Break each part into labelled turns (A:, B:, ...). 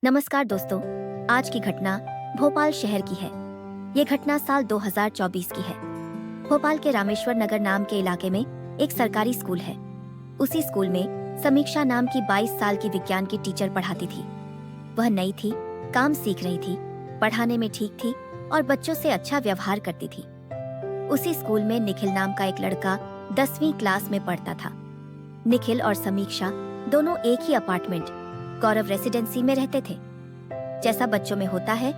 A: नमस्कार दोस्तों, आज की घटना भोपाल शहर की है। ये घटना साल 2024 की है। भोपाल के रामेश्वर नगर नाम के इलाके में एक सरकारी स्कूल है। उसी स्कूल में समीक्षा नाम की 22 साल की विज्ञान की टीचर पढ़ाती थी। वह नई थी, काम सीख रही थी, पढ़ाने में ठीक थी और बच्चों से अच्छा व्यवहार करती थी। उसी स्कूल में निखिल नाम का एक लड़का 10वीं क्लास में पढ़ता था। निखिल और समीक्षा दोनों एक ही अपार्टमेंट गौरव रेसिडेंसी में रहते थे। जैसा बच्चों में होता है,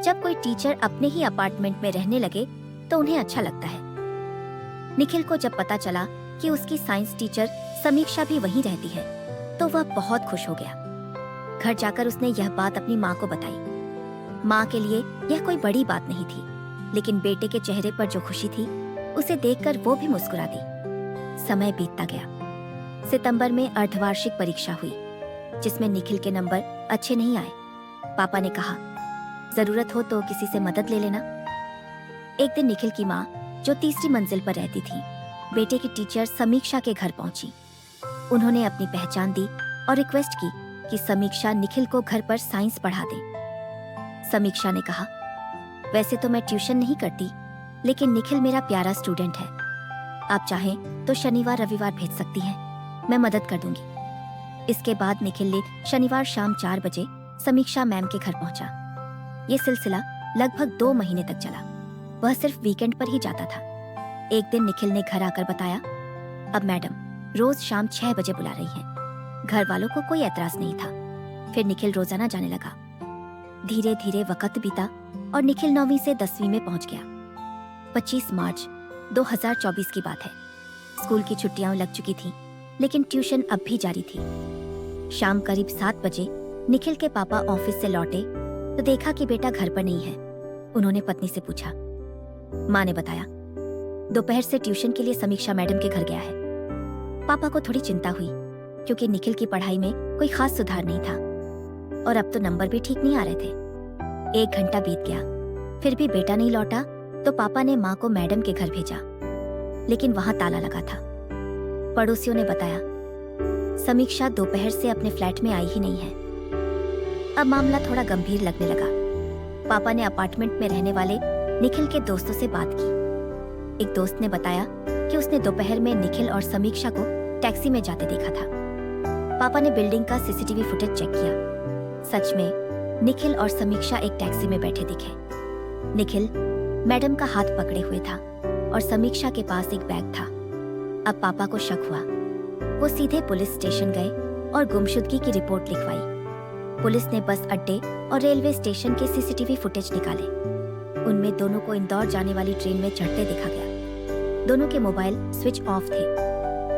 A: जब कोई टीचर अपने ही अपार्टमेंट में रहने लगे तो उन्हें अच्छा लगता है। निखिल को जब पता चला कि उसकी साइंस टीचर समीक्षा भी वहीं रहती है, तो वह बहुत खुश हो गया। घर जाकर उसने यह बात अपनी माँ को बताई। माँ के लिए यह कोई बड़ी बात नहीं थी, लेकिन बेटे के चेहरे पर जो खुशी थी, उसे देखकर वो भी मुस्कुरा दी। समय बीतता गया। सितंबर में अर्धवार्षिक परीक्षा हुई, जिसमें निखिल के नंबर अच्छे नहीं आए। पापा ने कहा, जरूरत हो तो किसी से मदद ले लेना। एक दिन निखिल की माँ, जो तीसरी मंजिल पर रहती थी, बेटे की टीचर समीक्षा के घर पहुंची। उन्होंने अपनी पहचान दी और रिक्वेस्ट की कि समीक्षा निखिल को घर पर साइंस पढ़ा दे। समीक्षा ने कहा, वैसे तो मैं ट्यूशन नहीं करती, लेकिन निखिल मेरा प्यारा स्टूडेंट है। आप चाहें तो शनिवार रविवार भेज सकती हैं, मैं मदद कर दूंगी। इसके बाद निखिल ने शनिवार शाम 4 बजे समीक्षा मैम के घर पहुंचा। ये सिलसिला लगभग 2 महीने तक चला। वह सिर्फ वीकेंड पर ही जाता था। एक दिन निखिल ने घर आकर बताया, अब मैडम रोज शाम 6 बजे बुला रही हैं। घर वालों को कोई एतराज नहीं था। फिर निखिल रोजाना जाने लगा। धीरे धीरे वक्त बीता और निखिल 9वीं से 10वीं में पहुंच गया। 25 मार्च 2024 की बात है। स्कूल की छुट्टियां लग चुकी थी, लेकिन ट्यूशन अब भी जारी थी। शाम करीब 7 बजे निखिल के पापा ऑफिस से लौटे तो देखा कि बेटा घर पर नहीं है। उन्होंने पत्नी से पूछा। माँ ने बताया, दोपहर से ट्यूशन के लिए समीक्षा मैडम के घर गया है। पापा को थोड़ी चिंता हुई, क्योंकि निखिल की पढ़ाई में कोई खास सुधार नहीं था और अब तो नंबर भी ठीक नहीं आ रहे थे। 1 घंटा बीत गया, फिर भी बेटा नहीं लौटा तो पापा ने माँ को मैडम के घर भेजा, लेकिन वहां ताला लगा था। पड़ोसियों ने बताया, समीक्षा दोपहर से अपने फ्लैट में आई ही नहीं है। अब मामला थोड़ा गंभीर लगने लगा। पापा ने अपार्टमेंट में रहने वाले निखिल के दोस्तों से बात की। एक दोस्त ने बताया कि उसने दोपहर में निखिल और समीक्षा को टैक्सी में जाते देखा था। पापा ने बिल्डिंग का सीसीटीवी फुटेज चेक किया। सच में निखिल और समीक्षा एक टैक्सी में बैठे दिखे। निखिल मैडम का हाथ पकड़े हुए था और समीक्षा के पास एक बैग था। अब पापा को शक हुआ। वो सीधे पुलिस स्टेशन गए और गुमशुदगी की रिपोर्ट लिखवाई। पुलिस ने बस अड्डे और रेलवे स्टेशन के सीसीटीवी फुटेज निकाले। उनमें दोनों को इंदौर जाने वाली ट्रेन में चढ़ते देखा गया। दोनों के मोबाइल स्विच ऑफ थे।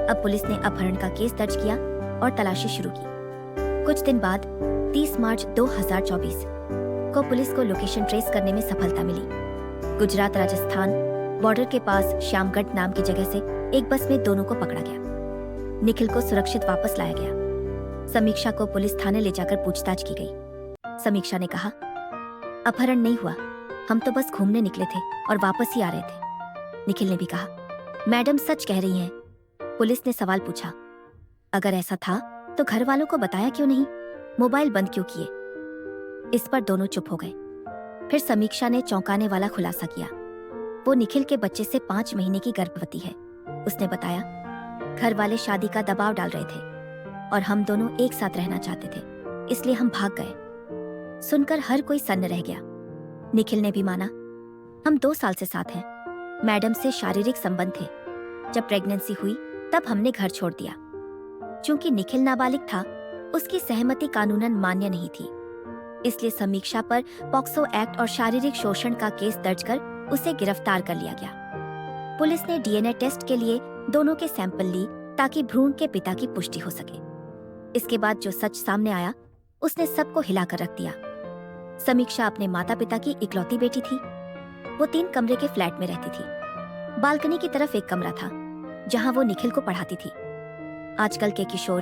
A: अब पुलिस ने अपहरण का केस दर्ज किया और तलाशी शुरू की। कुछ दिन बाद 30 मार्च 2024 को पुलिस को लोकेशन ट्रेस करने में सफलता मिली। गुजरात राजस्थान बॉर्डर के पास श्यामगढ़ नाम की जगह से एक बस में दोनों को पकड़ा गया। निखिल को सुरक्षित वापस लाया गया। समीक्षा को पुलिस थाने ले जाकर पूछताछ की गई। समीक्षा ने कहा, अपहरण नहीं हुआ, हम तो बस घूमने निकले थे और वापस ही आ रहे थे। निखिल ने भी कहा, मैडम सच कह रही हैं। पुलिस ने सवाल पूछा, अगर ऐसा था तो घर वालों को बताया क्यों नहीं, मोबाइल बंद क्यों किए? इस पर दोनों चुप हो गए। फिर समीक्षा ने चौंकाने वाला खुलासा किया। वो निखिल के बच्चे से 5 महीने की गर्भवती है। उसने बताया, घर वाले शादी का दबाव डाल रहे थे और हम दोनों एक साथ रहना चाहते थे, इसलिए हम भाग गए। सुनकर हर कोई सन्न रह गया। निखिल ने भी माना, हम 2 साल से साथ हैं। मैडम से शारीरिक संबंध थे। जब प्रेगनेंसी हुई तब हमने घर छोड़ दिया। चूंकि निखिल नाबालिग था, उसकी सहमति कानूनन मान्य नहीं थी, इसलिए समीक्षा पर पॉक्सो एक्ट और शारीरिक शोषण का केस दर्ज कर उसे गिरफ्तार कर लिया गया। पुलिस ने डीएनए टेस्ट के लिए दोनों के सैंपल ली ताकि भ्रूण के पिता की पुष्टि हो सके। इसके बाद जो सच सामने आया, उसने सबको हिलाकर रख दिया। समीक्षा अपने माता पिता की इकलौती बेटी थी। वो 3 कमरे के फ्लैट में रहती थी। बालकनी की तरफ एक कमरा था, जहां वो निखिल को पढ़ाती थी। आजकल के किशोर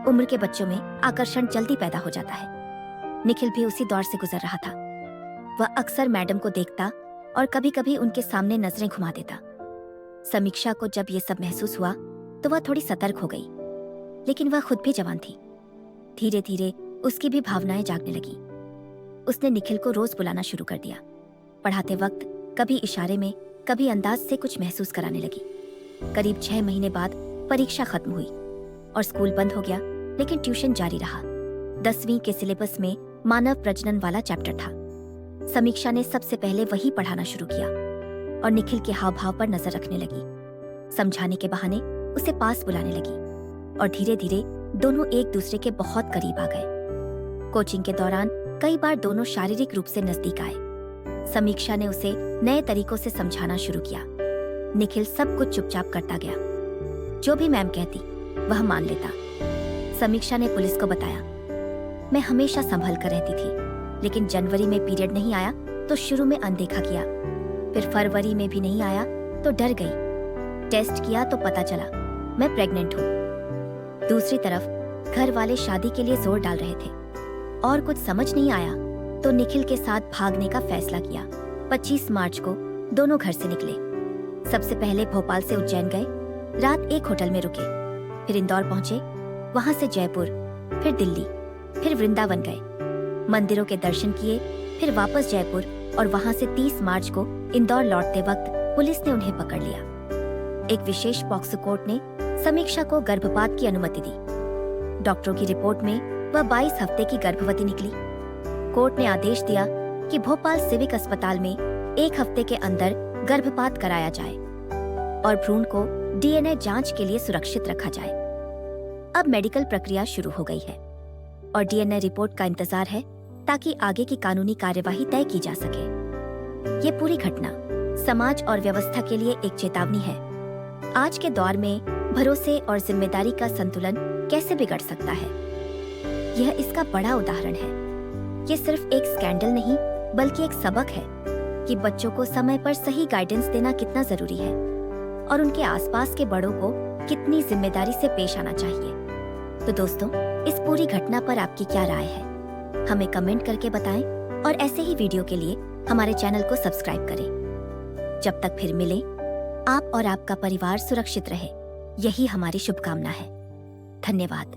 A: उम्र के बच्चों में आकर्षण जल्दी पैदा हो जाता है। निखिल भी उसी दौर से गुजर रहा था। वह अक्सर मैडम को देखता और कभी-कभी उनके सामने नजरें घुमा देता। समीक्षा को जब ये सब महसूस हुआ तो वह थोड़ी सतर्क हो गई, लेकिन वह खुद भी जवान थी। धीरे धीरे उसकी भी भावनाएं जागने लगी। उसने निखिल को रोज बुलाना शुरू कर दिया। पढ़ाते वक्त कभी इशारे में, कभी अंदाज से कुछ महसूस कराने लगी। करीब 6 महीने बाद परीक्षा खत्म हुई और स्कूल बंद हो गया, लेकिन ट्यूशन जारी रहा। 10वीं के सिलेबस में मानव प्रजनन वाला चैप्टर था। समीक्षा ने सबसे पहले वही पढ़ाना शुरू किया और निखिल के हाव भाव पर नजर रखने लगी। समझाने के बहाने उसे पास बुलाने लगी और धीरे धीरे दोनों एक दूसरे के बहुत करीब आ गए। कोचिंग के दौरान कई बार दोनों शारीरिक रूप से नजदीक आए। समीक्षा ने उसे नए तरीकों से समझाना शुरू किया। निखिल सब कुछ चुपचाप करता गया। जो भी मैम कहती वह मान लेता। समीक्षा ने पुलिस को बताया, मैं हमेशा संभल कर रहती थी, लेकिन जनवरी में पीरियड नहीं आया तो शुरू में अनदेखा किया, फिर फरवरी में भी नहीं आया तो डर गई। टेस्ट किया तो पता चला मैं प्रेग्नेंट हूँ। दूसरी तरफ घर वाले शादी के लिए जोर डाल रहे थे और कुछ समझ नहीं आया तो निखिल के साथ भागने का फैसला किया। 25 मार्च को दोनों घर से निकले। सबसे पहले भोपाल से उज्जैन गए, रात एक होटल में रुके, फिर इंदौर पहुंचे, वहां से जयपुर, फिर दिल्ली, फिर वृंदावन गए, मंदिरों के दर्शन किए, फिर वापस जयपुर और वहां से 30 मार्च को इंदौर लौटते वक्त पुलिस ने उन्हें पकड़ लिया। एक विशेष पॉक्सो कोर्ट ने समीक्षा को गर्भपात की अनुमति दी। डॉक्टरों की रिपोर्ट में वह 22 हफ्ते की गर्भवती निकली। कोर्ट ने आदेश दिया कि भोपाल सिविक अस्पताल में 1 हफ्ते के अंदर गर्भपात कराया जाए और भ्रूण को डीएनए जांच के लिए सुरक्षित रखा जाए। अब मेडिकल प्रक्रिया शुरू हो गई है और डीएनए रिपोर्ट का इंतजार है ताकि आगे की कानूनी कार्यवाही तय की जा सके। ये पूरी घटना समाज और व्यवस्था के लिए एक चेतावनी है। आज के दौर में भरोसे और जिम्मेदारी का संतुलन कैसे बिगड़ सकता है, यह इसका बड़ा उदाहरण है। ये सिर्फ एक स्कैंडल नहीं, बल्कि एक सबक है कि बच्चों को समय पर सही गाइडेंस देना कितना जरूरी है और उनके आसपास के बड़ों को कितनी जिम्मेदारी से पेश आना चाहिए। तो दोस्तों, इस पूरी घटना पर आपकी क्या राय है, हमें कमेंट करके बताएं और ऐसे ही वीडियो के लिए हमारे चैनल को सब्सक्राइब करें। जब तक फिर मिले, आप और आपका परिवार सुरक्षित रहे, यही हमारी शुभकामना है। धन्यवाद।